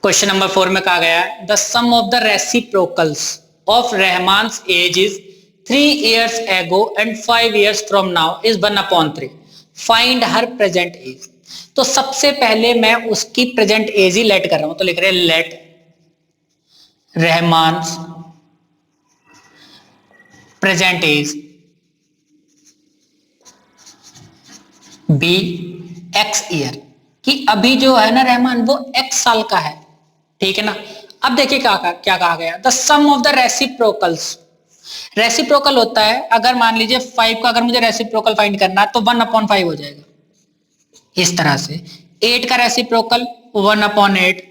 Question number 4 में कहा गया है the sum of the reciprocals of Rahman's age is 3 years ago and 5 years from now is 1/3. Find her present age. तो सबसे पहले मैं उसकी प्रेजेंट एज ही लेट कर रहा हूं, तो लिख रहे हैं let Rahman's present age be X year, कि अभी जो है ना रहमान वो एक्स साल का है, ठीक है ना। अब देखिए क्या कहा गया, the sum of the reciprocals. Reciprocal होता है, अगर मान लीजिए 5 का अगर मुझे रेसिप्रोकल फाइंड करना है तो 1/5 हो जाएगा इस तरह से। 8 का रेसिप्रोकल 1/8।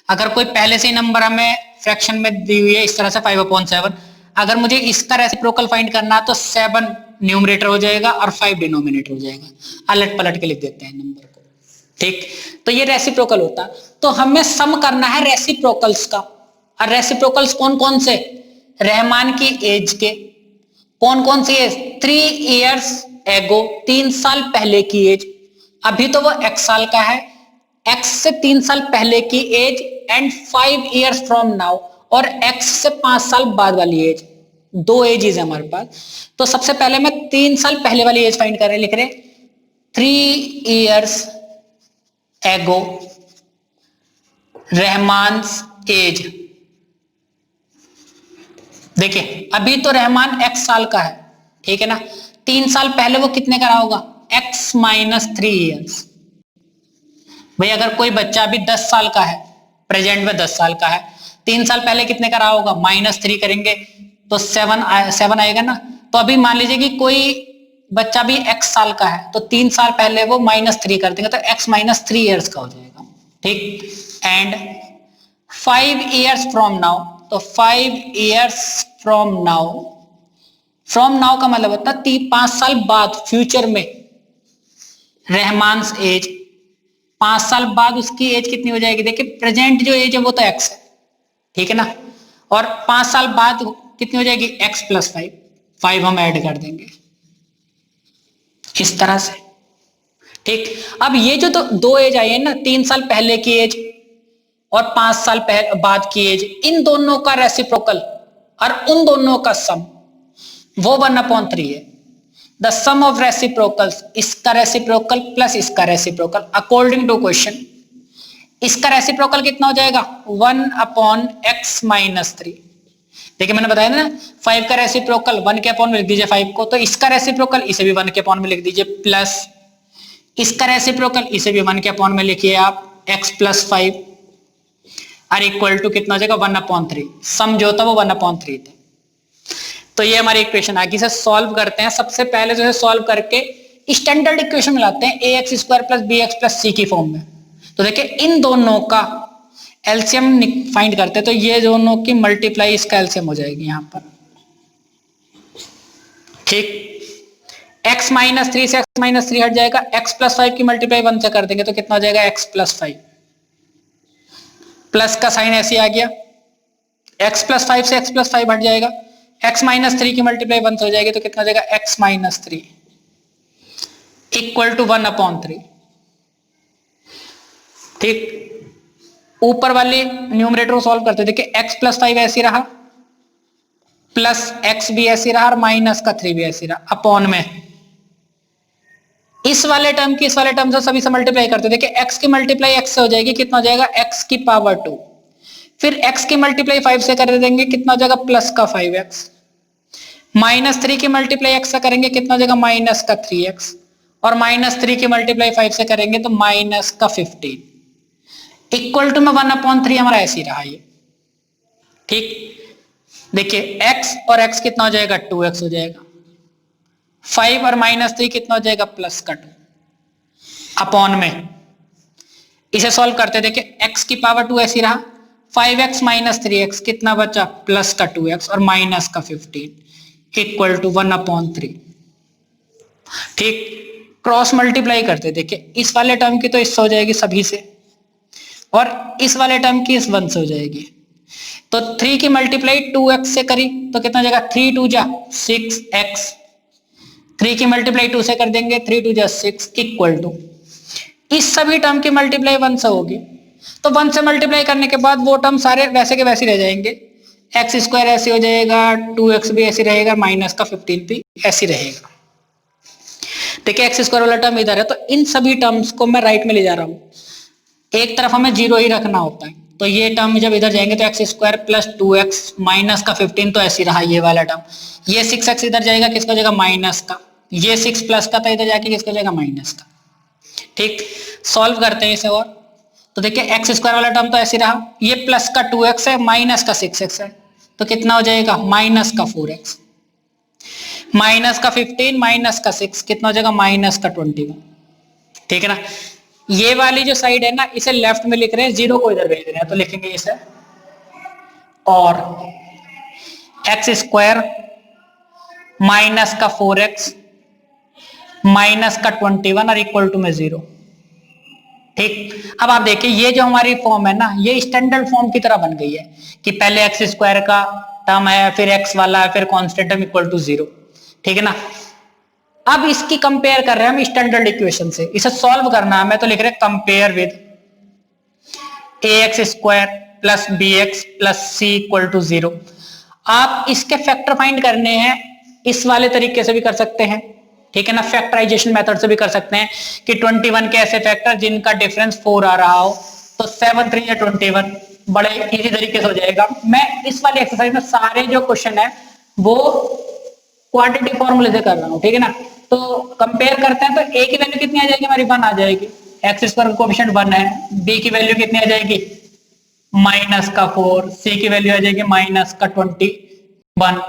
अगर कोई पहले से ही नंबर हमें फ्रैक्शन में दी हुई है इस तरह से 5/7, अगर मुझे इसका रेसिप्रोकल फाइंड करना है तो 7 न्यूमरेटर हो जाएगा और 5 डिनोमिनेटर हो जाएगा। अलट पलट के लिख देते हैं नंबर को, ठीक। तो ये रेसिप्रोकल होता है। तो हमें सम करना है रेसिप्रोकल्स का। और रेसिप्रोकल्स कौन कौन से, रहमान की एज के, कौन कौन सी एज, 3 years ago 3 साल पहले की एज, अभी तो वो x साल का है, x से 3 साल पहले की as, and 5 years from now, और x से 5 साल बाद वाली एज। 2 एजेस है हमारे पास। तो सबसे पहले मैं 3 साल पहले वाली एज फाइंड कर रहे, लिख रहे 3 years ago रहमान्स एज। देखिए अभी तो रहमान x साल का है, ठीक है ना। 3 साल पहले वो कितने का रहा होगा, x - 3 years। भाई अगर कोई बच्चा अभी 10 साल का है, प्रेजेंट में 10 साल का है, 3 साल पहले कितने का रहा होगा, -3 करेंगे तो 7 आएगा ना। तो अभी मान लीजिए कि कोई बच्चा भी x साल का है, तो 3 साल पहले वो -3 कर देंगे तो x - 3 years का हो जाएगा, ठीक। एंड 5 years from now, तो 5 years from now, from now का मतलब होता है 5 साल बाद, फ्यूचर में रहमान्स एज, 5 साल बाद उसकी एज कितनी हो जाएगी। देखिए प्रेजेंट जो एज है वो तो x है, ठीक है ना, और 5 साल बाद कितनी हो जाएगी, x + 5, 5 हम ऐड कर देंगे इस तरह से, ठीक। अब ये जो तो 2 एज आई है ना, 3 साल पहले की एज और 5 साल बाद की एज, इन दोनों का रेसिप्रोकल और उन दोनों का सम वो 1/3 है। द सम ऑफ रेसिप्रोकल्स, इसका रेसिप्रोकल प्लस इसका रेसिप्रोकल अकॉर्डिंग टू क्वेश्चन, इसका रेसिप्रोकल कितना हो जाएगा, 1/x - 3। देखिए मैंने बताया ना 5 का रेसिप्रोकल 1 के अपॉन में लिख दीजिए 5 को, तो इसका रेसिप्रोकल इसे भी 1 के अपॉन में लिख दीजिए, प्लस इसका रेसिप्रोकल इसे भी 1 के अपॉन में लिखिए आप, x + 5 और इक्वल टू कितना हो जाएगा, 1/3। सम जो था वो 1/3 था। तो ये हमारी इक्वेशन आगे से सॉल्व करते हैं। सबसे पहले जो है सॉल्व करके स्टैंडर्ड इक्वेशन में लाते हैं, ax² + bx + c की फॉर्म में। तो देखिए इन दोनों का एलसीएम फाइंड करते हैं, तो ये दोनों की मल्टीप्लाई इसका एलसीएम हो जाएगी यहां पर, ठीक। x - 3 से x - 3 हट जाएगा, x + 5 की मल्टीप्लाई 1 से कर देंगे तो कितना हो जाएगा, x + 5, प्लस का साइन ऐसे आ गया, x + 5 से x + 5 हट जाएगा, x - 3 की मल्टीप्लाई 1 से हो जाएगी तो कितना हो जाएगा, x - 3 इक्वल टू 1/3, ठीक। ऊपर वाले न्यूमरेटर को सॉल्व करते, देखिए x + 5 ऐसे रहा, प्लस x भी ऐसे रहा, और माइनस का 3 भी ऐसे रहा, अपॉन में इस वाले टर्म की इस वाले टर्म से सभी से मल्टीप्लाई करते, देखिए x की मल्टीप्लाई x से हो जाएगी, कितना हो जाएगा, x⁻²। फिर x की मल्टीप्लाई 5 से कर देंगे, कितना हो जाएगा, प्लस का 5x। -3 की मल्टीप्लाई x से करेंगे, कितना हो जाएगा, माइनस का 3x। और -3 की मल्टीप्लाई 5 से करेंगे तो माइनस का 15 इक्वल टू में 1/3 हमारा ऐसे ही रहा ये, ठीक। देखिए x और x कितना हो जाएगा, 2x हो जाएगा, 5 और -3 कितना हो जाएगा, प्लस का 2, अपॉन में इसे सॉल्व करते, देखिए x⁻² ऐसी रहा, 5x - 3x कितना बचा, प्लस का 2x और माइनस का 15 इक्वल टू 1/3, ठीक। क्रॉस मल्टीप्लाई करते, देखिए इस वाले टर्म की तो इससे हो जाएगी सभी से, और इस वाले टर्म की इस 1 से हो जाएगी। तो 3 की मल्टीप्लाई 2x से करी तो कितना हो जाएगा, 3 2 जा 6x। 3 की मल्टीप्लाई 2 से कर देंगे, 3 2 जा 6 इक्वल टू इस सभी टर्म की मल्टीप्लाई 1 से होगी, तो 1 से मल्टीप्लाई करने के बाद वो टर्म सारे वैसे के वैसे रह जाएंगे, एक्स स्क्वायर ऐसे हो जाएगा, 2x भी ऐसे रहेगा, माइनस का 15 भी ऐसे रहेगा। देखिए एक्स स्क्वायर वाला टर्म इधर है, तो इन सभी टर्म्स को मैं राइट में ले जा रहा हूँ। एक तरफ हमें जीरो ही रखना होता है, तो ये टर्म जब इधर जाएंगे तो x square plus 2x minus का 15 तो ऐसे रहा ये वाला टर्म। ये 6x इधर जाएगा, किसका जाएगा माइनस का, ये 6 प्लस का था इधर जाके किसका जाएगा माइनस का। ठीक, सॉल्व करते हैं इसे और, तो देखिए एक्स स्क्वायर वाला टर्म तो ऐसे रहा, ये प्लस का 2x है, माइनस का 6x है, तो कितना हो जाएगा माइनस का 4x, माइनस का 15 माइनस का 6 कितना हो जाएगा माइनस का 21। ठीक है ना, ये वाली जो साइड है ना इसे लेफ्ट में लिख रहे हैं, जीरो को इधर भेज रहे हैं, तो लिखेंगे इसे और एक्स स्क्वायर माइनस का 4x माइनस का 21 और इक्वल टू में 0। ठीक, अब आप देखिए ये जो हमारी फॉर्म है ना ये स्टैंडर्ड फॉर्म की तरह बन गई है कि पहले एक्स स्क्वायर का टर्म है, फिर एक्स वाला है, फिर कांस्टेंट टर्म इक्वल टू 0। ठीक है ना, अब इसकी कंपेयर कर रहे हैं हम स्टैंडर्ड इक्वेशन से, इसे सॉल्व करना है, मैं तो लिख रहे compare with ax square plus bx plus c equal to 0। आप इसके फैक्टर फाइंड करने हैं, इस वाले तरीके से भी कर सकते हैं, ठीक है ना, फैक्टराइजेशन मेथड से भी कर सकते हैं कि 21 के ऐसे फैक्टर जिनका डिफरेंस 4 आ रहा हो, तो 7 3 या 21 बड़े इजी तरीके से हो जाएगा। मैं इस वाली एक्सरसाइज में सारे जो क्वेश्चन है वो क्वांटिटी फॉर्मूले से कर रहा हूँ। ठीक है ना, तो कंपेयर करते हैं, तो a की वैल्यू कितनी आ जाएगी हमारी 1 आ जाएगी, एक्स स्क्वायर का कोएफिशिएंट 1 है, b की वैल्यू कितनी आ जाएगी माइनस का 4, c की वैल्यू आ जाएगी माइनस का 21।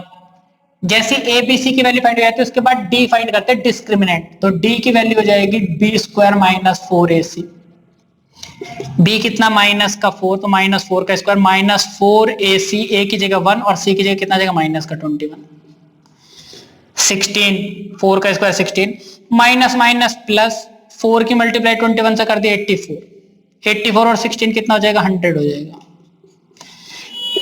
जैसे a b c की वैल्यू फाइंड हो जाती है उसके बाद d फाइंड करते हैं डिस्क्रिमिनेंट, तो d की वैल्यू हो जाएगी b square minus 4ac, b कितना माइनस का 4, तो माइनस 4 का स्क्वायर माइनस 4ac, a की जगह 1 और c की जगह कितना आ जाएगा माइनस का 21, 16, 4 का स्क्वायर 16 माइनस माइनस प्लस 4 की मल्टीप्लाई 21 से कर दी 84 और 16 कितना हो जाएगा 100 हो जाएगा,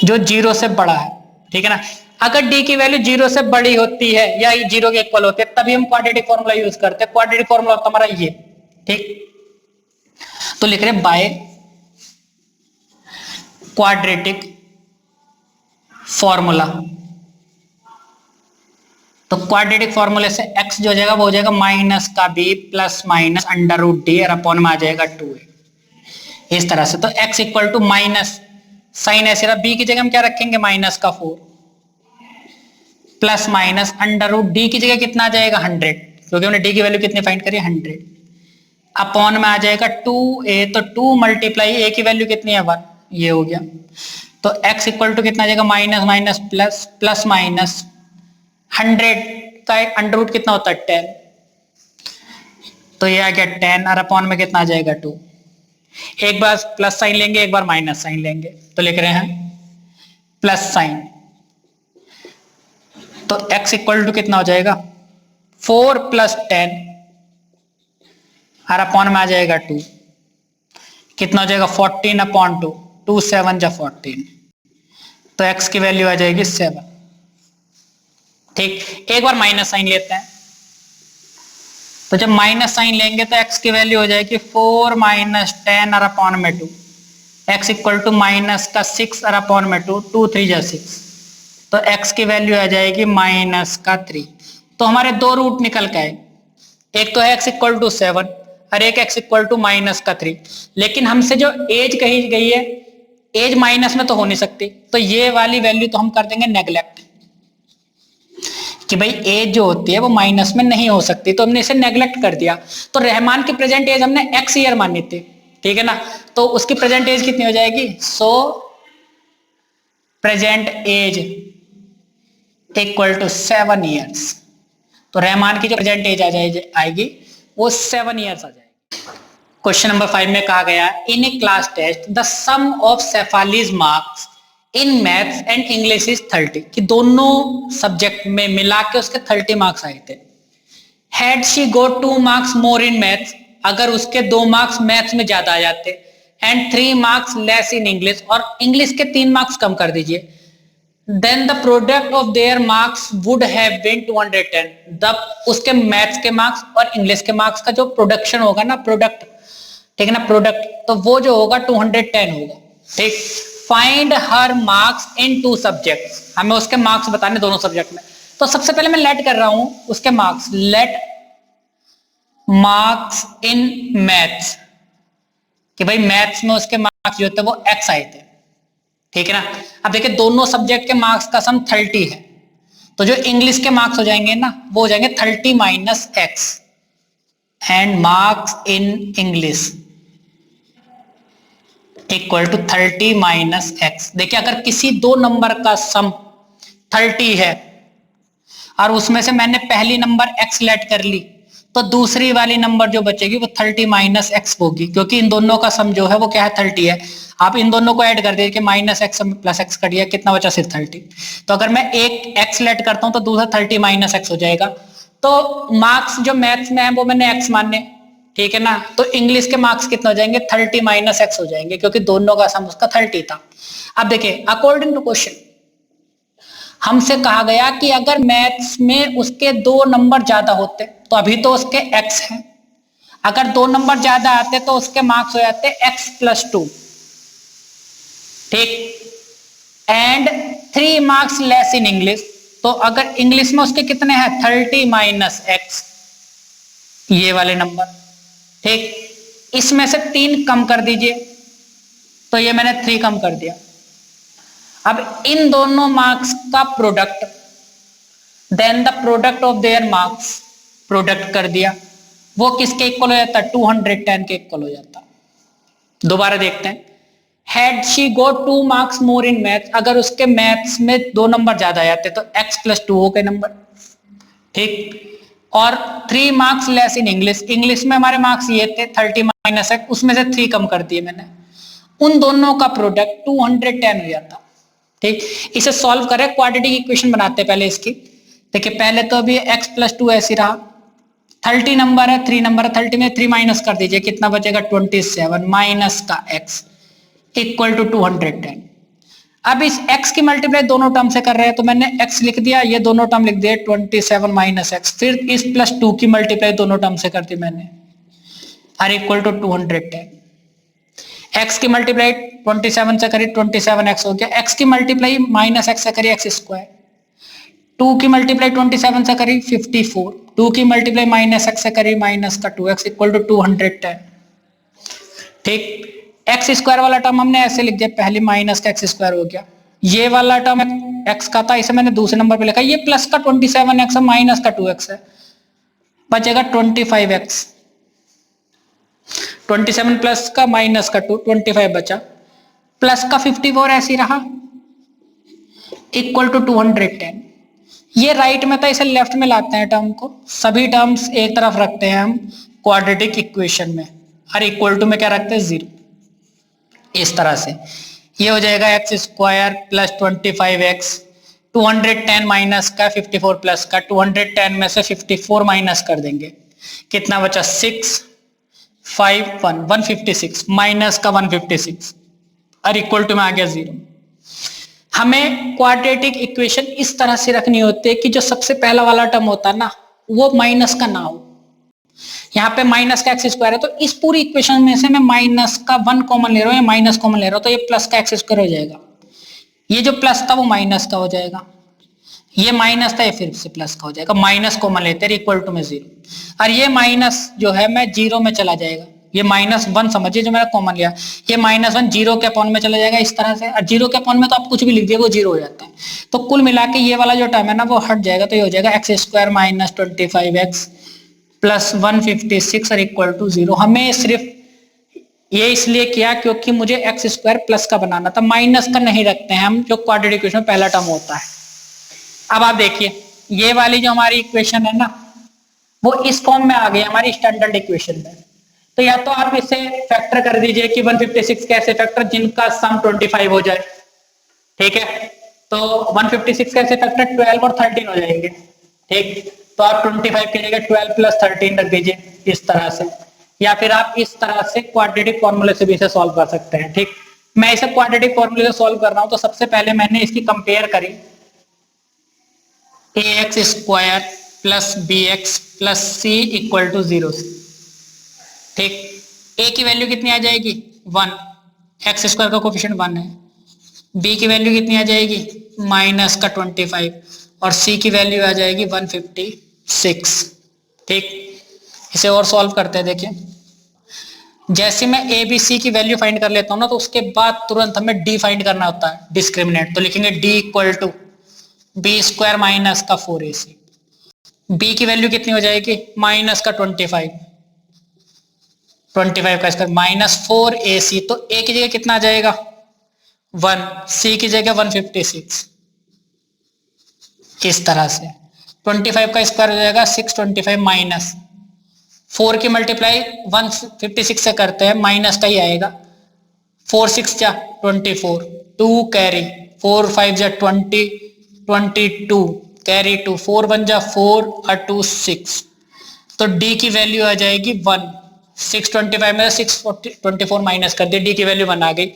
जो 0 से बड़ा है। ठीक है ना, अगर d की वैल्यू 0 से बड़ी होती है या 0 के इक्वल होती है तभी हम क्वाड्रेटिक फॉर्मूला यूज करते हैं। क्वाड्रेटिक फॉर्मूला होता हमारा ये, ठीक, तो लिख रहे हैं बाय क्वाड्रेटिक फॉर्मूला, तो क्वाड्रेटिक फॉर्मूले से x जो हो जाएगा वो हो जाएगा माइनस का b plus minus under root D और अपॉन में आ जाएगा 2a, इस तरह से। तो x equal to minus sign ऐसे रहा, b की जगह हम क्या रखेंगे माइनस का 4 plus minus under root D की जगह कितना आ जाएगा 100, क्योंकि हमने d की वैल्यू कितनी फाइंड करी 100, अपॉन में आ जाएगा 2a, तो 2 मल्टीप्लाई a की वैल्यू कितनी है 1, ये हो गया। तो x इक्वल टू कितना आ जाएगा minus minus plus plus minus 100 का अंडर रूट कितना होता है 10, तो ये आ गया 10 और अपॉन में कितना आ जाएगा 2। एक बार प्लस साइन लेंगे एक बार माइनस साइन लेंगे, तो लिख रहे हैं प्लस साइन, तो x इक्वल टू कितना हो जाएगा 4 प्लस 10 और अपॉन में आ जाएगा 2, कितना हो जाएगा 14 अपॉन 2, 2 7 जा 14, तो x की वैल्यू आ जाएगी 7। ठीक, एक बार माइनस साइन लेते हैं, तो जब माइनस साइन लेंगे तो x की वैल्यू हो जाएगी 4 माइनस 10 और अपॉन में 2, x इक्वल टू माइनस का 6 और अपॉन में 2, 2 3 जा 6, तो x की वैल्यू आ जाएगी माइनस का 3। तो हमारे दो रूट निकल के आए, एक तो है x इक्वल टू 7 और एक x इक्वल टू माइनस का 3, लेकिन हमसे जो एज कही गई है एज माइनस में तो हो नहीं सकती, तो ये वाली वैल्यू तो हम कर देंगे नेग्लेक्ट कि भाई एज जो होती है वो माइनस में नहीं हो सकती, तो हमने इसे नेग्लेक्ट कर दिया। तो रहमान की प्रेजेंट एज हमने x ईयर मानी थी, ठीक है ना, तो उसकी प्रेजेंट एज कितनी हो जाएगी, so present age equal to 7 years, तो रहमान की जो प्रेजेंट एज आएगी वो 7 ईयर्स आ जाएगी। क्वेश्चन नंबर 5 में कहा गया in a class test the sum of Shefali's marks in maths and English is 30, कि दोनों सब्जेक्ट में मिला के उसके 30 मार्क्स आए थे। Had she got 2 marks more in maths, अगर उसके 2 मार्क्स मैथ्स में ज्यादा आ जाते, and 3 marks less in English, और इंग्लिश के 3 मार्क्स कम कर दीजिए, then the product of their marks would have been 210, तब उसके मैथ्स के मार्क्स और इंग्लिश के मार्क्स का जो प्रोडक्शन होगा ना, प्रोडक्ट, ठीक है ना, प्रोडक्ट, तो वो जो होगा 210 होगा। ठीक, find her marks in 2 subjects, हमें उसके मार्क्स बताने दोनों सब्जेक्ट में। तो सबसे पहले मैं लेट कर रहा हूं उसके marks, let marks in maths, कि भाई मैथ्स में उसके मार्क्स जो थे वो x आए थे। ठीक है ना, अब देखिए दोनों सब्जेक्ट के मार्क्स का सम 30 है, तो जो इंग्लिश के मार्क्स हो जाएंगे ना वो हो जाएंगे 30 minus x, and marks in English equal to 30 minus x. देखिए अगर किसी दो नंबर का सम 30 है और उसमें से मैंने पहली नंबर x लेट कर ली, तो दूसरी वाली नंबर जो बचेगी वो 30 माइनस एक्स होगी, क्योंकि इन दोनों का सम जो है वो क्या है 30 है। आप इन दोनों को ऐड कर दीजिए, माइनस एक्स प्लस एक्स कर दिया, कितना बचा सिर्फ 30। तो अगर मैं एक x लेट करता हूं तो दूसरा 30 माइनस एक्स हो जाएगा। तो मार्क्स जो मैथ्स में है वो मैंने x माने, ठीक है ना, तो इंग्लिश के मार्क्स कितना हो जाएंगे 30 माइनस एक्स हो जाएंगे, क्योंकि दोनों का सम उसका 30 था। अब देखिए अकॉर्डिंग टू क्वेश्चन हमसे कहा गया कि अगर मैथ्स में उसके 2 नंबर ज्यादा होते तो अभी तो उसके x हैं, अगर 2 नंबर ज्यादा आते तो उसके मार्क्स हो जाते x+2। ठीक, and 3 marks less in English, तो अगर इंग्लिश में उसके कितने हैं 30 माइनस एक्स, ये वाले नंबर। ठीक, इसमें से 3 कम कर दीजिए, तो ये मैंने 3 कम कर दिया। अब इन दोनों मार्क्स का product, then the product of their marks, product कर दिया, वो किसके इक्वल हो जाता है 210 के इक्वल हो जाता। दोबारा देखते हैं, had she got 2 marks more in maths, अगर उसके मैथ्स में 2 नंबर ज्यादा आते तो x+2 हो गए नंबर। ठीक, और 3 marks less in English, English में हमारे मार्क्स ये थे 30 माइनस एक्स, उसमें से 3 कम कर दिए मैंने, उन दोनों का प्रोडक्ट 210 हो जाता। ठीक, इसे सॉल्व करें, क्वाड्रेटिक इक्वेशन बनाते हैं पहले इसकी। देखिए पहले तो अभी x+2 ऐसे रहा, 30 नंबर है, 3 नंबर है, 30 में 3 माइनस कर दीजिए, कितना बचेगा 27 माइनस का x इक्वल टू 210। अब इस x की मल्टीप्लाई दोनों टर्म से कर रहे हैं, तो मैंने x लिख दिया, ये दोनों टर्म लिख दिए 27 माइनस एक्स, फिर इस +2 की मल्टीप्लाई दोनों टर्म से कर दी मैंने, आर इक्वल टू 210। x की मल्टीप्लाई 27 से करी 27x हो गया, x की मल्टीप्लाई माइनस एक्स से करी x², 2 की मल्टीप्लाई 27 से करी 54, 2 की मल्टीप्लाई माइनस एक्स से करी माइनस का 2x इक्वल टू 210। ठीक, x² वाला टर्म हमने ऐसे लिख दिया, पहले माइनस का x² हो गया, ये वाला टर्म x का था इसे मैंने दूसरे नंबर पे लिखा, ये प्लस का 27x है माइनस का 2x है, बचेगा 25x, 27 प्लस का माइनस का 2 25 बचा, प्लस का 54 ऐसे ही रहा इक्वल टू 210। ये राइट में था, इसे लेफ्ट में लाते हैं टर्म को, सभी टर्म्स एक तरफ रखते हैं हम क्वाड्रेटिक इक्वेशन में, और इक्वल टू में क्या रखते हैं 0, इस तरह से ये हो जाएगा x² प्लस 25x, 210 माइनस का 54 प्लस का, 210 में से 54 माइनस कर देंगे, कितना बचा 156 माइनस का 156 और इक्वल टू में आ गया 0। हमें क्वाड्रेटिक इक्वेशन इस तरह से रखनी होती है कि जो सबसे पहला वाला टर्म होता है ना वो माइनस का ना हो, यहाँ पे माइनस का x² है, तो इस पूरी इक्वेशन में से मैं माइनस का 1 कॉमन ले रहा हूँ या माइनस कॉमन ले रहा हूँ, तो ये प्लस का x² हो जाएगा, ये जो प्लस था वो माइनस का हो जाएगा, ये माइनस था ये फिर से प्लस का हो जाएगा, माइनस कॉमन लेते हैं इक्वल टू में 0, और ये माइनस जो है मैं 0 में चला जाएगा, ये -1 समझिए जो मैंने कॉमन लिया, ये -1 0 के अपॉन में चला जाएगा इस तरह से, और 0 के अपॉन में तो आप कुछ भी लिख दिए वो 0 हो जाता है, तो कुल मिला के ये वाला जो टर्म है ना वो हट जाएगा, तो ये हो जाएगा x² माइनस 25x प्लस 156 और इक्वल टू 0। हमें सिर्फ ये इसलिए किया क्योंकि मुझे x² प्लस का बनाना था, माइनस का नहीं रखते हैं हम जो क्वाड्रेटिक इक्वेशन में पहला टर्म होता है। अब आप देखिए ये वाली जो हमारी इक्वेशन है ना वो इस फॉर्म में आ गई हमारी स्टैंडर्ड इक्वेशन में, तो या तो आप इसे फैक्टर कर दीजिए कि 156 कैसे फैक्टर जिनका सम 25 हो जाए, ठीक है, तो 156 कैसे फैक्टर 12 और 13 हो जाएंगे, ठीक, तो आप 25 की जगह 12 प्लस 13 रख दीजिए इस तरह से, या फिर आप इस तरह से क्वाड्रेटिक फॉर्मूले से भी इसे सॉल्व कर सकते हैं। ठीक, मैं इसे क्वाड्रेटिक फॉर्मूले से सॉल्व कर रहा हूं, तो सबसे पहले मैंने इसकी कंपेयर करी ax² plus bx plus c equal to 0 से, ठीक, ए की वैल्यू कितनी आ जाएगी 1, एक्स स्क्वायर का कोफिशिएंट 1 है। बी की वैल्यू कितनी आ जाएगी माइनस का 25 और सी की वैल्यू आ जाएगी 156। ठीक, इसे और सॉल्व करते हैं। देखिए जैसे मैं ए बी सी की वैल्यू फाइंड कर लेता हूं ना, तो उसके बाद तुरंत हमें डी फाइंड करना होता है, डिस्क्रिमिनेंट। तो लिखेंगे D equal to B square minus का 4ac। बी की वैल्यू कितनी हो जाएगी माइनस का 25, 25 का स्क्वायर माइनस 4ac। तो ए की जगह कितना आ जाएगा 1, सी की जगह 156। इस तरह से 25 का स्क्वायर हो जाएगा 625 माइनस 4 की मल्टीप्लाई 156 से करते हैं, माइनस का ही आएगा। 4 6 जा 24, 2 कैरी 4 5 जा 20, 22 कैरी 2, 4 1 जा 4 और 2 6। तो डी की वैल्यू आ जाएगी 1। 625 में 624 माइनस कर दिया, डी की वैल्यू 1 आ गई।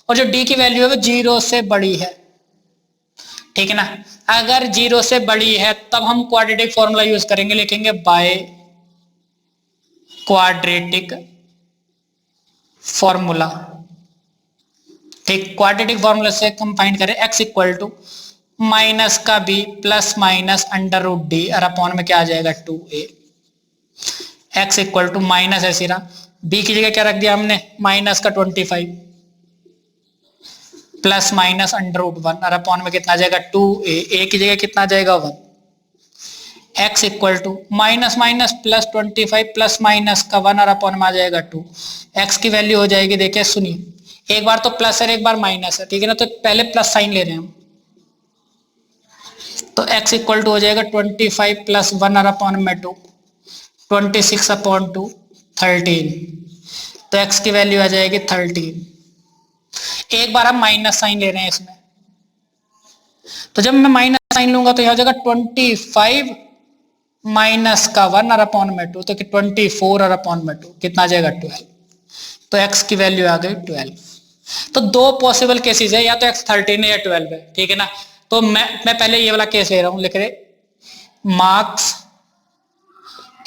और जो डी की वैल्यू है वो 0 से बड़ी है, ठीक है ना। अगर 0 से बड़ी है तब हम क्वाड्रेटिक फॉर्मूला यूज करेंगे, लिखेंगे बाय क्वाड्रेटिक फॉर्मूला। ठीक, क्वाड्रेटिक फॉर्मूला से हम फाइंड करें x इक्वल टू माइनस का b plus minus under root D और अपॉन में क्या आ जाएगा 2a। x equal to minus ऐसी रहा, b की जगह क्या रख दिया हमने माइनस का 25 प्लस माइनस अंडर रूट 1 और अपॉन में कितना आ जाएगा 2a। a की जगह कितना आ जाएगा 1। x equal to minus minus plus 25 plus minus का 1 और अपॉन में आ जाएगा 2। x की वैल्यू हो जाएगी, देखिए सुनिए, एक बार तो प्लस है एक बार माइनस है, ठीक है ना। तो पहले प्लस साइन ले रहे हैं हम, तो x इक्वल टू हो जाएगा 25 प्लस 1 और अपॉन में 2, 26 अपॉन 2 13। तो x की वैल्यू आ जाएगी 13। एक बार हम माइनस साइन ले रहे हैं इसमें, तो जब मैं माइनस साइन लूंगा तो यह हो जाएगा 25 माइनस का 1 और अपॉन में 2, तो 24 और अपॉन में 2 कितना आ जाएगा 12। तो x की वैल्यू आ गई 12। तो दो पॉसिबल केसेस है, या तो x 13 है या 12 है, ठीक है ना। तो मैं पहले ये वाला केस ले रहा हूं, लिख रहे marks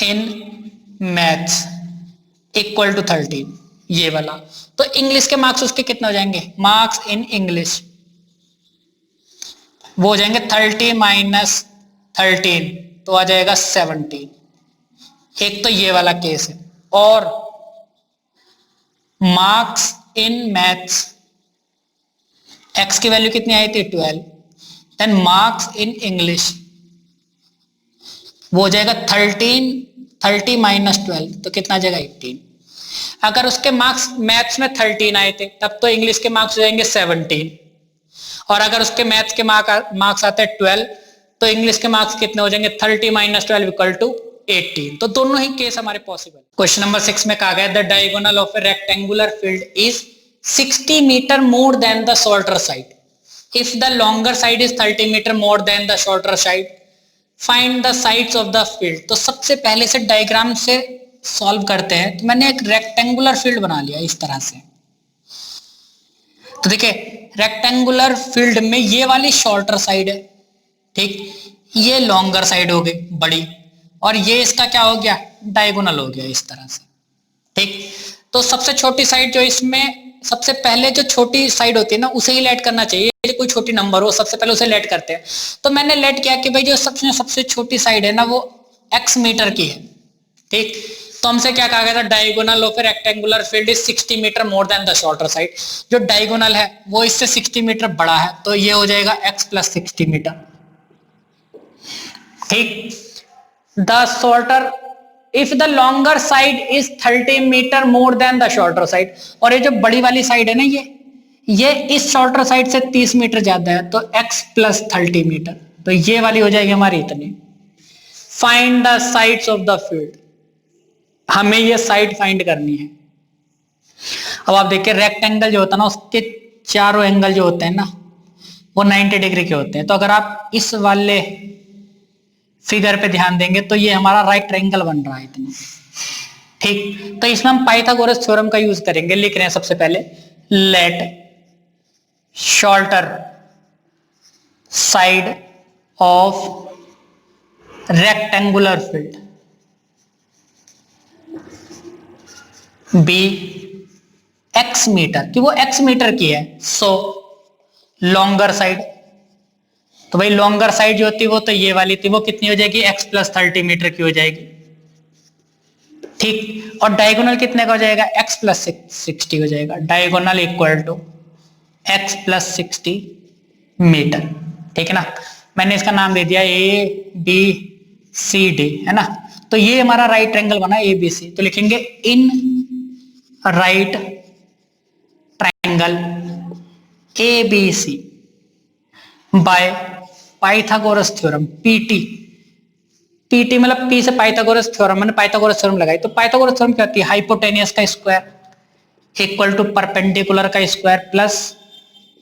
in maths equal to 13, ये वाला। तो इंग्लिश के मार्क्स उसके कितने हो जाएंगे, मार्क्स इन इंग्लिश वो हो जाएंगे 30 माइनस 13, तो आ जाएगा 17। एक तो ये वाला केस है। और मार्क्स इन मैथ्स x की वैल्यू कितनी आई थी 12, देन मार्क्स इन इंग्लिश वो हो जाएगा 30 माइनस 12, तो कितना आ जाएगा 18। अगर उसके मार्क्स मैथ्स में 13 आए थे तब तो इंग्लिश के मार्क्स हो जाएंगे 17, और अगर उसके मैथ्स के मार्क्स आते हैं 12 तो इंग्लिश के मार्क्स कितने हो जाएंगे 30 माइनस 12 इक्वल टू 18। तो दोनों ही केस हमारे पॉसिबल। क्वेश्चन नंबर 6 में कहा गया the diagonal of a rectangular field is 60 metre more than the shorter side if the longer side is 30 metre more than the shorter side, find the sides of the field. तो सबसे पहले से diagram से solve करते हैं। तो मैंने एक रेक्टेंगुलर फील्ड बना लिया इस तरह से। तो देखिए रेक्टेंगुलर फील्ड में ये वाली शॉर्टर साइड है, ठीक, ये लॉन्गर साइड हो गई बड़ी, और ये इसका क्या हो गया डायगोनल हो गया इस तरह से, ठीक। तो सबसे छोटी साइड जो इसमें सबसे पहले जो छोटी साइड होती है ना उसे ही लेट करना चाहिए, कोई छोटी नंबर हो सबसे पहले उसे लेट करते हैं। तो मैंने लेट किया कि भाई जो सबसे छोटी साइड है ना वो x मीटर की है, ठीक। तो हमसे क्या कहा गया था diagonal of a rectangular field is 60 metre more than the shorter side. जो डायगोनल है वो इससे 60 मीटर बड़ा है, तो ये हो जाएगा x प्लस 60 मीटर, ठीक। The shorter if the longer side is 30 metre more than the shorter side, और ये जो बड़ी वाली साइड है ना ये इस शॉर्टर साइड से 30 मीटर ज्यादा है, तो x प्लस 30 मीटर, तो ये वाली हो जाएगी हमारी इतनी। Find the sides of the field, हमें ये साइड फाइंड करनी है। अब आप देखिए रेक्टेंगल जो होता है ना उसके चारों एंगल जो होते हैं ना वो 90 डिग्री के होते हैं। तो अगर आप इस वाले फिगर पे ध्यान देंगे तो ये हमारा राइट ट्रायंगल बन रहा है इतना, ठीक। तो इसमें हम पाइथागोरस थ्योरम का यूज करेंगे। लिख रहे हैं सबसे पहले let shorter side of rectangular field be x metre कि वो एक्स मीटर की है, सो लॉन्गर साइड, तो भाई लॉन्गर साइड जो होती वो तो ये वाली थी, वो कितनी हो जाएगी एक्स प्लस 30 मीटर की हो जाएगी, ठीक। और डायगोनल कितने का हो जाएगा एक्स प्लस 60 हो जाएगा, diagonal equal to x plus 60 metre, ठीक है ना। मैंने इसका नाम दे दिया ए बी सी डी, है ना। तो ये हमारा राइट ट्रायंगल बना ए बी सी, तो लिखेंगे in right triangle A B C by Pythagoras theorem, PT, PT मतलब पी से पाइथागोरस थ्योरम, मैंने पाइथागोरस थ्योरम लगाई। तो पाइथागोरस थ्योरम क्या होती है, हाइपोटेनियस का स्क्वायर इक्वल टू परपेंडिकुलर का स्क्वायर प्लस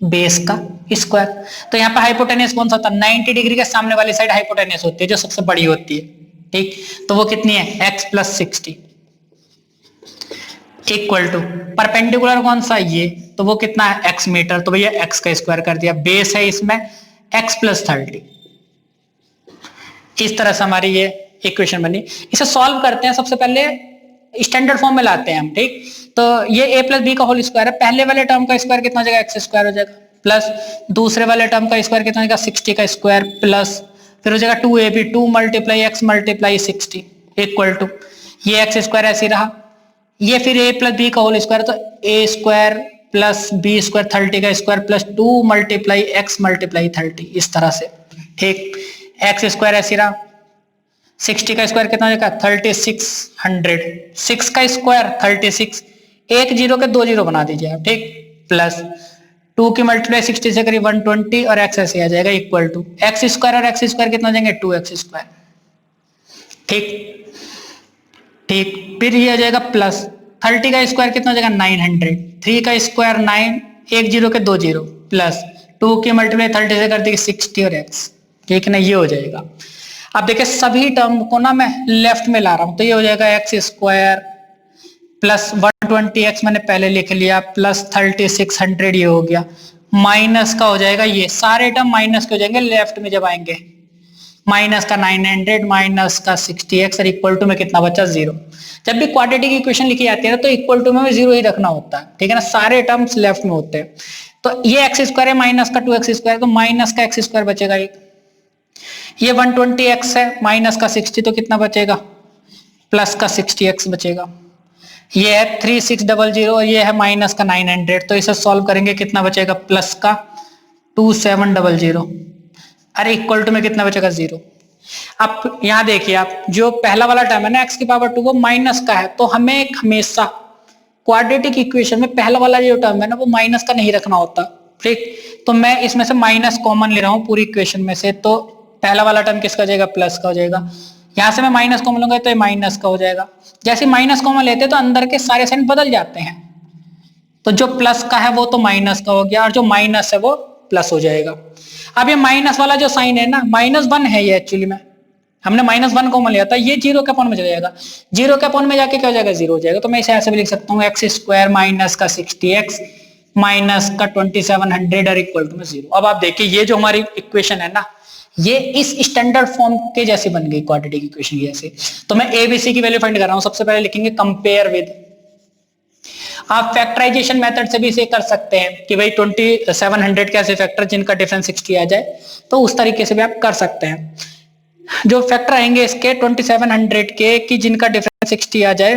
बेस का स्क्वायर। तो यहाँ पे हाइपोटेनियस कौन सा होता है, 90 डिग्री के सामने वाली साइड हाइपोटेनियस होती है, जो सबसे बड़ी होती है, ठीक। तो वो कितनी है x plus 60 equal to perpendicular कौन सा ये, तो वो कितना है एक्स मीटर, तो भैया एक्स का स्क्वायर कर दिया, बेस है इसमें एक्स प्लस 30। इस तरह से हमारी ये इक्वेशन बनी। इसे सॉल्व करते हैं, सबसे पहले स्टैंडर्ड फॉर्म में लाते हैं हम, ठीक। तो ये a प्लस बी का होल स्क्वायर है, पहले वाले टर्म का स्क्वायर कितना हो जाएगा एक्स स्क्वायर हो जाएगा, प्लस दूसरे वाले टर्म का स्क्वायर कितना हो जाएगा 60 का स्क्वायर, प्लस फिर हो जाएगा 2ab 2 multiply x multiply 60 equal to ये एक्स स्क्वायर ऐसे रहा, ये फिर a प्लस बी का होल स्क्वायर, तो a square plus B square 30 का square plus 2 multiply x multiply 30, इस तरह से, ठीक। एक्स स्क्वायर ऐसे रहा, 60 का स्क्वायर कितना हो जाएगा 3600, 6 का स्क्वायर 36, एक जीरो के दो जीरो बना दीजिए आप, ठीक, प्लस 2 की मल्टीप्लाई 60 से करीब 120 और एक्स ऐसे आ जाएगा इक्वल टू एक्स स्क्वायर और एक्स स्क्वायर कितना हो जाएंगे 2x स्क्वायर, ठीक ठीक। फिर ये आ जाएगा प्लस 30 का स्क्वायर कितना हो जाएगा 900, 3 का स्क्वायर 9, एक जीरो के दो जीरो, प्लस 2 की मल्टीप्लाई 30 से कर देंगे 60 और x, ठीक है ना, ये हो जाएगा। अब देखिए सभी टर्म को ना मैं लेफ्ट में ला रहा हूं, तो ये हो जाएगा एक्स स्क्वायर प्लस 120x मैंने पहले लिख लिया प्लस 3600 ये हो गया, माइनस का हो जाएगा, ये सारे टर्म माइनस के हो जाएंगे लेफ्ट में जब आएंगे, माइनस का 900 माइनस का 60x और इक्वल टू में कितना बचा 0। जब भी क्वाड्रेटिक इक्वेशन लिखी जाती है ना तो इक्वल टू में 0 ही रखना होता है, ठीक है ना, सारे टर्म्स लेफ्ट में होते हैं। तो ये एक्स स्क्वायर है माइनस का 2x स्क्वायर, तो माइनस का एक्स स्क्वायर बचेगा एक, ये 120x है माइनस का 60 तो कितना बचेगा प्लस का 60x बचेगा, ये है 3600 और ये है माइनस का 900, तो इसे सॉल्व करेंगे कितना बचेगा प्लस का 2700, अरे इक्वल टू में कितना बचेगा 0। अब यहां देखिए आप जो पहला वाला टर्म है ना x की पावर 2 वो माइनस का है, तो हमें हमेशा क्वाड्रेटिक इक्वेशन में पहला वाला जो टर्म है ना वो माइनस का नहीं रखना होता, ठीक। तो मैं इसमें से माइनस कॉमन ले रहा हूं पूरी इक्वेशन में से, तो पहला वाला टर्म किसका हो जाएगा प्लस का हो जाएगा, यहां से मैं माइनस कॉमन लूंगा तो ये माइनस का हो जाएगा, जैसे माइनस कॉमन लेते हैं तो अंदर के सारे साइन बदल जाते हैं, तो जो प्लस का है वो तो माइनस का हो गया और जो माइनस है वो प्लस हो जाएगा। अब ये माइनस वाला जो साइन है ना -1 है, ये एक्चुअली में हमने -1 कॉमन लिया था, ये 0 के अपॉन में चला जाएगा, 0 के अपॉन में जाके क्या हो जाएगा 0 हो जाएगा, तो मैं इसे ऐसे भी लिख सकता हूँ एक्स स्क्वायर माइनस का 60x माइनस का 2700 और इक्वल टू में 0। अब आप देखिए ये जो हमारी इक्वेशन है ना ये इस स्टैंडर्ड फॉर्म के जैसी बन गई क्वाड्रेटिक इक्वेशन जैसे। तो मैं एबीसी की वैल्यू फाइंड कर रहा हूं, सबसे पहले लिखेंगे कंपेयर विद, आप फैक्टराइजेशन मेथड से भी इसे कर सकते हैं कि भाई 2700 के ऐसे फैक्टर जिनका डिफरेंस 60 आ जाए, तो उस तरीके से भी आप कर सकते हैं। जो फैक्टर आएंगे इसके 2700 के कि जिनका डिफरेंस 60 आ जाए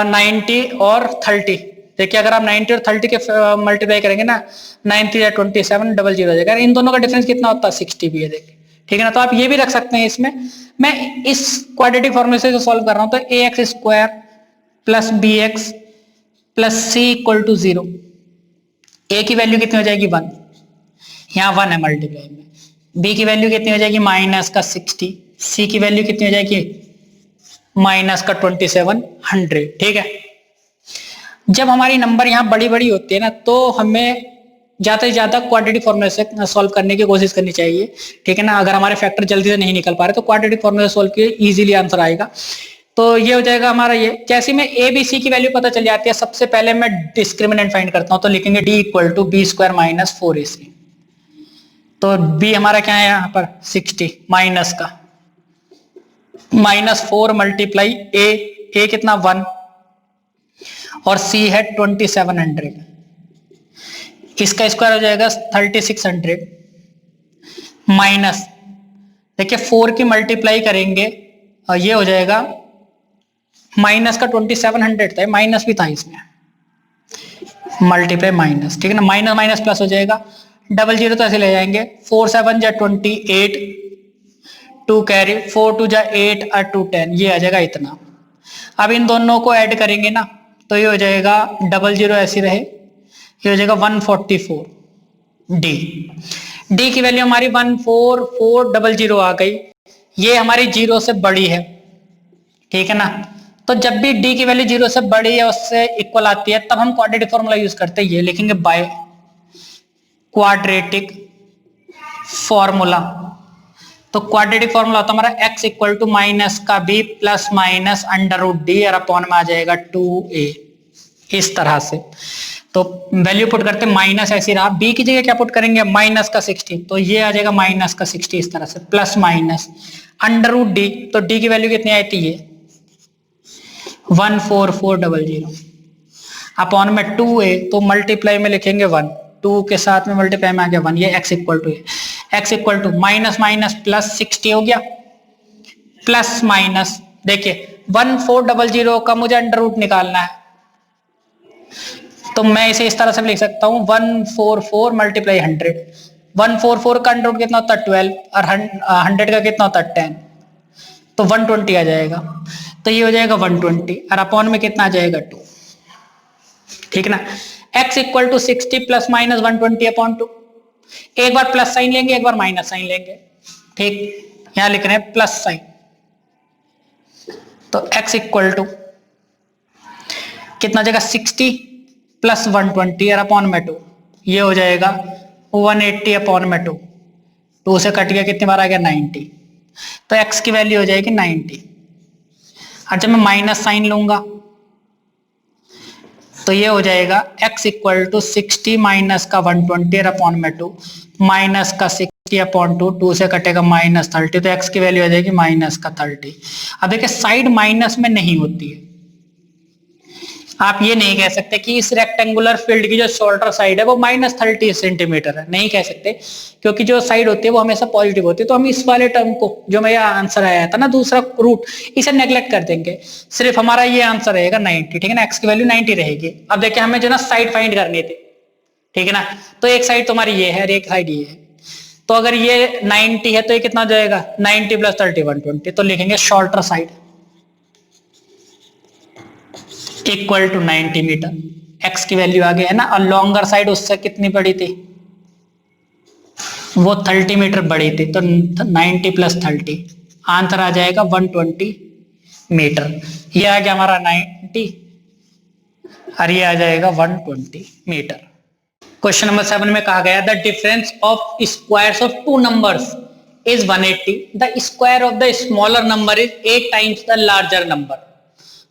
90 और 30, देखिए अगर आप 90 और 30 के मल्टीप्लाई करेंगे ना 93 या 2700 हो जाएगा, इन दोनों का डिफरेंस कितना होता है 60 भी है, देखिए ठीक है ना। तो आप ये भी रख सकते हैं इसमें, मैं इस क्वाड्रेटिक फॉर्मूले से सॉल्व कर रहा हूं, तो ax square plus bx plus c equal to 0, a की वैल्यू कितनी हो जाएगी 1, यहाँ 1 है मल्टीप्लाई में, b की वैल्यू कितनी हो जाएगी माइनस का 60, c की वैल्यू कितनी हो जाएगी माइनस का 2700, ठीक है। जब हमारी नंबर यहाँ बड़ी बड़ी होती है ना तो हमें ज्यादा से ज्यादा क्वाड्रेटिक फॉर्मूले से सॉल्व करने की कोशिश करनी चाहिए, ठीक है ना। अगर हमारे फैक्टर जल्दी से नहीं निकल पा रहे तो क्वाड्रेटिक फॉर्मूले से सॉल्व किए इजीली आंसर आएगा। तो ये हो जाएगा हमारा ये, जैसे में ए बी सी की वैल्यू पता चल जाती है, सबसे पहले मैं डिस्क्रिमिनेंट फाइंड करता हूं, तो लिखेंगे d equal to B square minus 4ac, तो b हमारा क्या है यहाँ पर 60 माइनस का -4 मल्टीप्लाई a कितना 1 और सी है 2700, इसका स्क्वायर हो जाएगा 3600 माइनस, देखिए 4 की मल्टीप्लाई करेंगे और ये हो जाएगा माइनस का 2700 था, माइनस भी था इसमें, मल्टीप्लाई माइनस, ठीक है ना, माइनस माइनस प्लस हो जाएगा, डबल जीरो तो ऐसे ले जाएंगे, 4 7 जा 28, 2 कैरी, 4 2 जा 8 और 2 10, ये आ जाएगा इतना। अब इन दोनों को ऐड करेंगे ना तो ये हो जाएगा डबल जीरो ऐसी रहे, ये हो जाएगा 144 डी, डी की वैल्यू हमारी 14400 आ गई, ये हमारी जीरो से बड़ी है, ठीक है ना। तो जब भी डी की वैल्यू जीरो से बड़ी है उससे इक्वल आती है तब हम क्वाड्रेटिक फॉर्मूला यूज करते हैं, ये लिखेंगे बाय क्वाड्रेटिक फॉर्मूला। तो क्वाड्रेटिक फॉर्मूला होता है हमारा x इक्वल टू माइनस का b plus minus under root D और अपॉन में आ जाएगा 2a, इस तरह से। तो वैल्यू पुट करते माइनस ऐसी रहा, b की जगह क्या पुट करेंगे माइनस का 60, तो ये आ जाएगा माइनस का 60 इस तरह से, plus minus under root D, तो d की वैल्यू कितनी आई थी ये 14400 अपॉन में 2a, तो मल्टीप्लाई में लिखेंगे 1, 2 के साथ में मल्टीप्लाई में आ गया 1, ये x equal to x equal to minus minus plus 60 हो गया, प्लस माइनस देखिए 1400 का मुझे अंडर रूट निकालना है, तो मैं इसे इस तरह से लिख सकता हूं 144 मल्टीप्लाई 100, 144 का अंडर रूट कितना होता है 12 और 100 का कितना होता है 10, तो 120 आ जाएगा, तो ये हो जाएगा 120 और अपॉन में कितना आ जाएगा 2, ठीक है ना। x equal to 60 plus minus 120 upon 2, एक बार प्लस साइन लेंगे एक बार माइनस साइन लेंगे, ठीक, यहां लिख रहे हैं प्लस साइन, तो x इक्वल टू कितना हो जाएगा 60 प्लस 120 और अपॉन में 2, ये हो जाएगा 180 अपॉन में 2, 2 से कट गया कितनी बार आ गया 90, तो x की वैल्यू हो जाएगी 90। अच्छा मैं माइनस साइन लूंगा तो ये हो जाएगा x इक्वल टू 60 माइनस का 120 अपॉन में 2 माइनस का 60 अपॉन 2, 2 से कटेगा माइनस 30, तो x की वैल्यू आ जाएगी माइनस का 30। अब देखिए साइड माइनस में नहीं होती है, आप ये नहीं कह सकते कि इस रेक्टेंगुलर फील्ड की जो शोल्डर साइड है वो -30 सेंटीमीटर है, नहीं कह सकते, क्योंकि जो साइड होती है वो हमेशा पॉजिटिव होती है। तो हम इस वाले टर्म को जो मेरा आंसर आया था ना दूसरा रूट, इसे नेग्लेक्ट कर देंगे, सिर्फ हमारा ये आंसर रहेगा 90, ठीक है ना, एक्स की वैल्यू 90 रहेगी। अब देखिए हमें जो ना साइड फाइंड करनी थी, ठीक है ना, तो एक साइड तुम्हारी ये है और एक साइड ये है, तो अगर ये 90 है तो ये कितना जाएगा 90 प्लस 30 120, तो लिखेंगे shorter side equal to 90 metre, x की वैल्यू आ गई है ना, और लॉन्गर साइड उससे कितनी बड़ी थी, वो 30 मीटर बड़ी थी, तो 90 प्लस 30 आंसर आ जाएगा 120 मीटर, ये आ गया हमारा 90 और ये आ जाएगा 120 मीटर। क्वेश्चन नंबर 7 में कहा गया the difference of squares of two numbers is 180, the square of the smaller number is 8 times the larger number,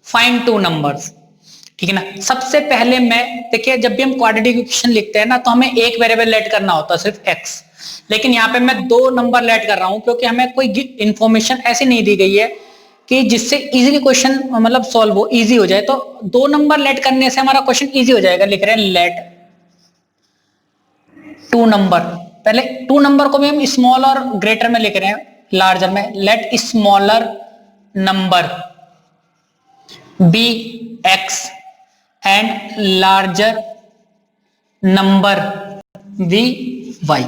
find two numbers, ठीक है ना। सबसे पहले मैं देखिए जब भी हम क्वाड्रेटिक इक्वेशन लिखते हैं ना तो हमें एक वेरिएबल लेट करना होता है सिर्फ x, लेकिन यहाँ पे मैं 2 नंबर लेट कर रहा हूं क्योंकि हमें कोई इंफॉर्मेशन ऐसी नहीं दी गई है कि जिससे इजीली क्वेश्चन मतलब सॉल्व हो, इजी हो जाए, तो 2 नंबर लेट करने से हमारा क्वेश्चन इजी हो जाएगा। लिख रहे हैं लेट 2 नंबर, पहले 2 नंबर को भी हम स्मॉल और ग्रेटर में लिख रहे हैं, लार्जर में, let smaller number be x and larger number be y,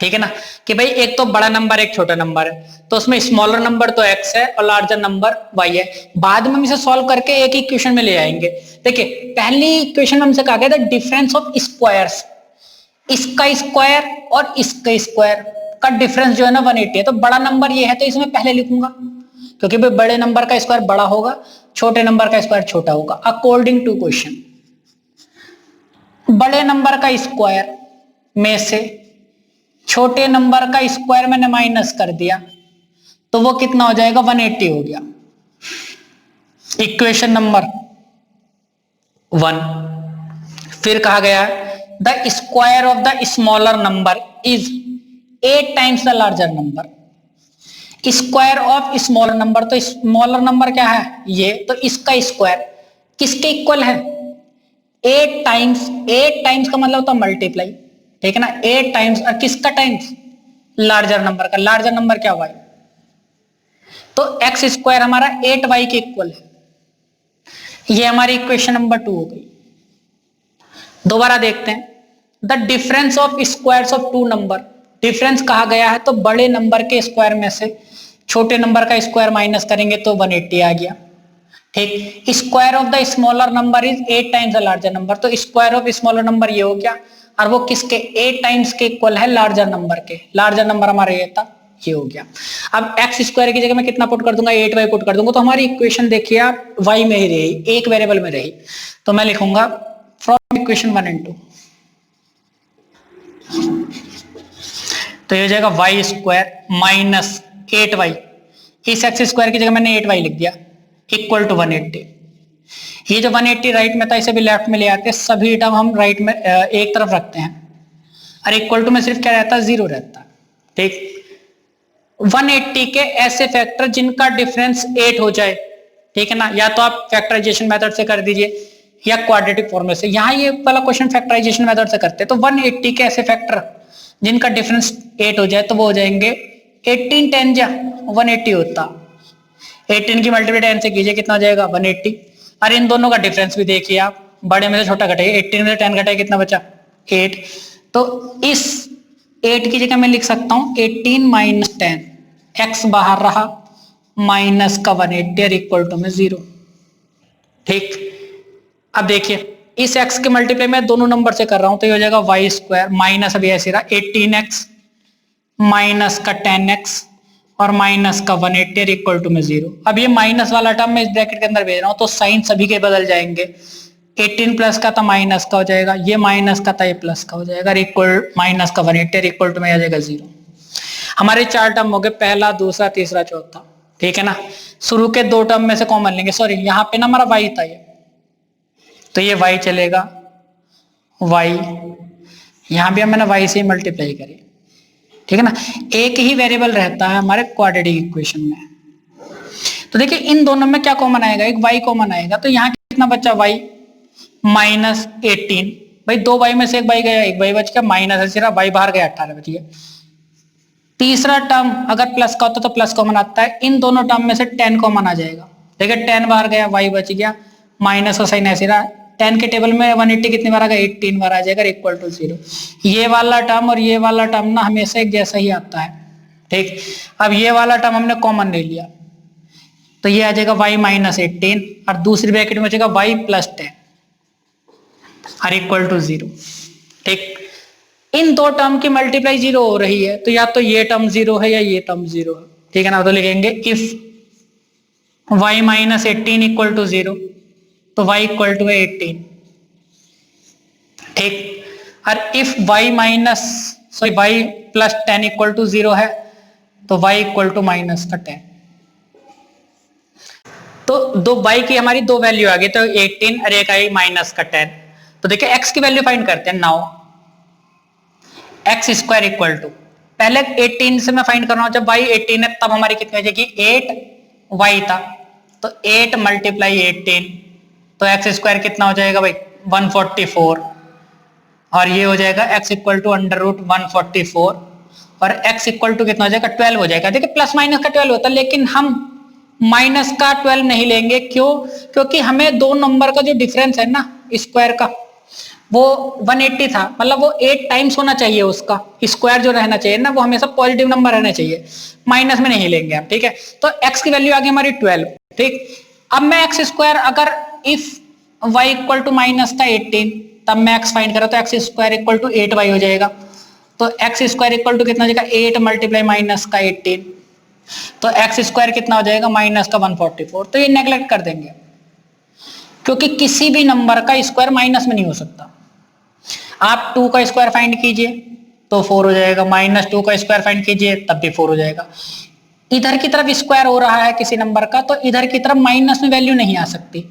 ठीक है ना, कि भाई एक तो बड़ा नंबर एक छोटा नंबर है, तो उसमें स्मॉलर नंबर तो x है और लार्जर नंबर y है। बाद में हम इसे सॉल्व करके एक इक्वेशन में ले आएंगे। देखिए पहली इक्वेशन में हमसे कहा गया था डिफरेंस ऑफ स्क्वायर्स, इसका स्क्वायर और इसका स्क्वायर का डिफरेंस जो है ना 180 है, तो बड़ा नंबर ये है तो इसमें पहले लिखूंगा क्योंकि भाई बड़े नंबर का स्क्वायर बड़ा होगा, छोटे नंबर का स्क्वायर छोटा होगा। अकॉर्डिंग टू क्वेश्चन बड़े नंबर का स्क्वायर में से छोटे नंबर का स्क्वायर मैंने माइनस कर दिया तो वो कितना हो जाएगा 180 हो गया। इक्वेशन नंबर 1, फिर कहा गया the square of the smaller number is 8 times the larger number, square of smaller number, तो स्मॉलर नंबर क्या है ये, तो इसका स्क्वायर किसके इक्वल है 8 टाइम्स, 8 टाइम्स का मतलब होता है मल्टीप्लाई, ठीक है ना, 8 टाइम्स, और किसका टाइम्स, लार्जर नंबर का, लार्जर नंबर क्या वाई, तो एक्स स्क्वायर हमारा 8y के इक्वल है। ये हमारी इक्वेशन नंबर 2 हो गई। दोबारा देखते हैं, the difference of squares of two number, difference कहा गया है तो बड़े नंबर के स्क्वायर में से छोटे नंबर का स्क्वायर माइनस करेंगे तो 180 आ गया, ठीक। Square of the smaller number is 8 times the larger number, तो स्क्वायर ऑफ स्मॉलर नंबर ये हो गया, और वो किसके, 8 टाइम्स के इक्वल है लार्जर नंबर के, लार्जर नंबर हमारा ये था, ये हो गया। अब एक्स स्क्वायर की जगह मैं कितना पुट कर दूंगा, 8y पुट कर दूंगा, तो हमारी इक्वेशन देखिए आप y में ही रही, एक वेरिएबल में रही, तो मैं लिखूंगा फ्रॉम इक्वेशन 1 and 2, तो ये हो जाएगा वाई स्क्वायर माइनस 8y, इस एक्स स्क्वायर की जगह मैंने 8y लिख दिया, इक्वल टू 180। ये जो 180 राइट में था इसे भी लेफ्ट में ले आते हैं, सभी टर्म हम राइट में एक तरफ रखते हैं, और इक्वल टू में सिर्फ क्या रहता है, 0 रहता है, ठीक। 180 के ऐसे फैक्टर जिनका डिफरेंस 8 हो जाए, ठीक है ना, या तो आप फैक्टराइजेशन मेथड से कर दीजिए या क्वाड्रेटिक फॉर्मूले से, यहां ये वाला क्वेश्चन फैक्टराइजेशन मेथड से करते हैं, तो 180 के ऐसे फैक्टर जिनका डिफरेंस 8 हो जाए तो वो हो जाएंगे 18 10 जा 180 होता, 18 की मल्टीप्लाई 10 से कीजिए कितना हो जाएगा 180, और इन दोनों का डिफरेंस भी देखिए आप, बड़े में से छोटा घटाइए, 18 में से 10 घटाइए कितना बचा 8, तो इस 8 की जगह मैं लिख सकता हूं 18 माइनस 10, एक्स बाहर रहा, माइनस का 180 और इक्वल टू में 0, ठीक। अब देखिए इस x के मल्टीप्लाई में दोनों नंबर से कर रहा हूं, तो ये हो जाएगा वाई स्क्वायर माइनस, अभी ऐसे रहा 18x माइनस का 10x और माइनस का 180 और इक्वल टू में 0। अब ये माइनस वाला टर्म मैं इस ब्रैकेट के अंदर भेज रहा हूं, तो साइन सभी के बदल जाएंगे, 18 प्लस का था माइनस का हो जाएगा, ये माइनस का था ये प्लस का हो जाएगा, इक्वल माइनस का 180 और इक्वल टू में आ जाएगा 0। हमारे 4 टर्म हो गए, पहला दूसरा तीसरा चौथा, ठीक है ना। शुरू के 2 टर्म में से कॉमन लेंगे, सॉरी यहाँ पे ना हमारा y था ये, तो ये y चलेगा, y यहां भी हम मैंने y से मल्टीप्लाई करी, ठीक है ना। एक ही वेरिएबल रहता है हमारे क्वाड्रेटिक इक्वेशन में, तो देखिए इन दोनों में क्या कॉमन आएगा, एक y कॉमन आएगा, तो यहाँ कितना बचा y माइनस 18, भाई 2y में से एक y गया, एक y बच गया, माइनस सिर्फ y बाहर गया 18 बच गया। तीसरा टर्म अगर प्लस का होता तो प्लस कॉमन आता है, इन दोनों टर्म में से 10 कॉमन आ जाएगा, देखिए 10 बाहर गया, y बच गया, माइनस का साइन ऐसे रहा, 10 के टेबल में 180 कितनी बार आ गया, 18 बार आ जाएगा, इक्वल टू 0। ये वाला टर्म और ये वाला टर्म ना हमेशा एक जैसा ही आता है, ठीक। अब ये वाला टर्म हमने कॉमन ले लिया, तो ये आ जाएगा y माइनस 18 और दूसरी ब्रैकेट में बचेगा y प्लस 10 और इक्वल टू 0, ठीक। इन दो टर्म की मल्टीप्लाई 0 हो रही है, तो या तो ये टर्म 0 है या ये टर्म 0 है, ठीक है ना, तो लिखेंगे if y minus 18 equal to 0, तो y इक्वल टू 18, ठीक। और if y minus sorry y plus 10 equal to 0 है, तो y इक्वल टू माइनस का 10, तो दो y की हमारी दो वैल्यू आ गई, तो 18 और एक आई माइनस का 10। तो देखिए x की वैल्यू फाइंड करते हैं, now x square equal to, पहले 18 से मैं फाइंड कर रहा हूं, जब y 18 है तब हमारी कितनी हो जाएगी 8y था, तो 8 मल्टीप्लाई 18, तो एक्स स्क्वायर कितना हो जाएगा भाई 144, और ये हो जाएगा x equal to under root 144, और x इक्वल टू कितना हो जाएगा 12 हो जाएगा। देखिए प्लस माइनस का 12 होता है, लेकिन हम माइनस का 12 नहीं लेंगे, क्यों, क्योंकि हमें दो नंबर का जो डिफरेंस है ना स्क्वायर का, वो 180 था, मतलब वो 8 टाइम्स होना चाहिए, उसका स्क्वायर जो रहना चाहिए ना वो हमेशा पॉजिटिव नंबर रहना चाहिए, माइनस में नहीं लेंगे आप, ठीक है। तो x की वैल्यू आ गई हमारी 12, ठीक। अब मैं एक्स स्क्वायर अगर if y equal to minus का 18, तब मैं x फाइंड करा तो x square equal to 8y हो जाएगा, तो एक्स स्क्वायर इक्वल टू कितना हो जाएगा 8 मल्टीप्लाई माइनस का 18, तो एक्स स्क्वायर कितना हो जाएगा माइनस का 144। तो ये नेग्लेक्ट कर देंगे, क्योंकि किसी भी नंबर का स्क्वायर माइनस में नहीं हो सकता। आप 2 का स्क्वायर फाइंड कीजिए तो 4 हो जाएगा, माइनस 2 का स्क्वायर फाइंड कीजिए तब भी 4 हो जाएगा। इधर की तरफ स्क्वायर हो रहा है किसी नंबर का, तो इधर की तरफ माइनस में वैल्यू नहीं आ सकती,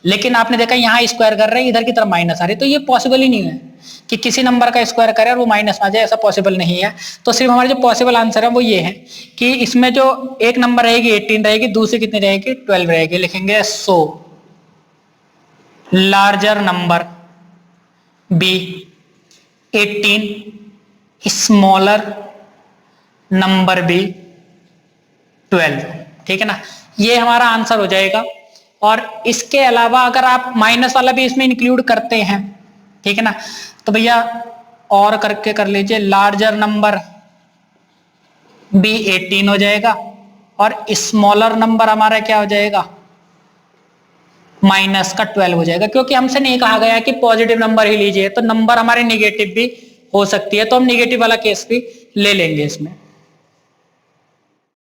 लेकिन आपने देखा यहाँ स्क्वायर कर रहे हैं, इधर की तरफ माइनस आ रही है, तो ये पॉसिबल ही नहीं है कि किसी नंबर का स्क्वायर करे और वो माइनस में आ जाए, ऐसा पॉसिबल नहीं है। तो सिर्फ हमारे जो पॉसिबल आंसर है वो ये है कि इसमें जो एक नंबर रहेगी 18 रहेगी, दूसरी कितनी रहेगी 12 रहेगी, लिखेंगे so larger number be 18, smaller number be 12। ठीक है ना, ये हमारा आंसर हो जाएगा। और इसके अलावा अगर आप माइनस वाला भी इसमें इंक्लूड करते हैं, ठीक है ना, तो भैया और करके कर लीजिए, लार्जर नंबर बी 18 हो जाएगा और स्मॉलर नंबर हमारा क्या हो जाएगा, माइनस का 12 हो जाएगा, क्योंकि हमसे नहीं कहा गया कि पॉजिटिव नंबर ही लीजिए, तो नंबर हमारे निगेटिव भी हो सकती है, तो हम निगेटिव वाला केस भी ले लेंगे इसमें।